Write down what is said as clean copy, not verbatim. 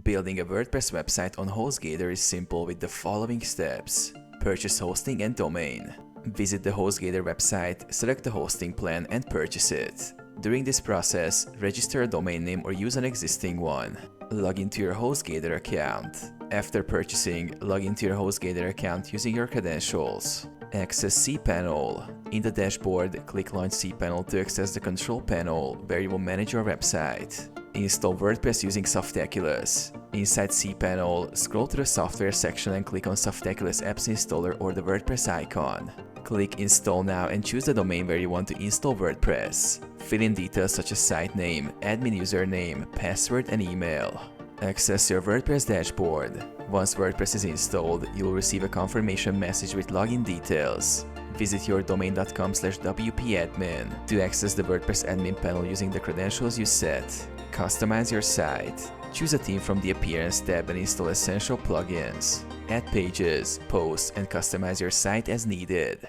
Building a WordPress website on HostGator is simple with the following steps. Purchase hosting and domain. Visit the HostGator website, select the hosting plan and purchase it. During this process, register a domain name or use an existing one. Log into your HostGator account. After purchasing, log into your HostGator account using your credentials. Access cPanel. In the dashboard, click Launch cPanel to access the control panel where you will manage your website. Install WordPress using Softaculous. Inside cPanel, scroll to the software section and click on Softaculous Apps Installer or the WordPress icon. Click Install Now and choose the domain where you want to install WordPress. Fill in details such as site name, admin username, password and email. Access your WordPress dashboard. Once WordPress is installed, you will receive a confirmation message with login details. Visit yourdomain.com/wp-admin to access the WordPress admin panel using the credentials you set. Customize your site. Choose a theme from the Appearance tab and install essential plugins. Add pages, posts, and customize your site as needed.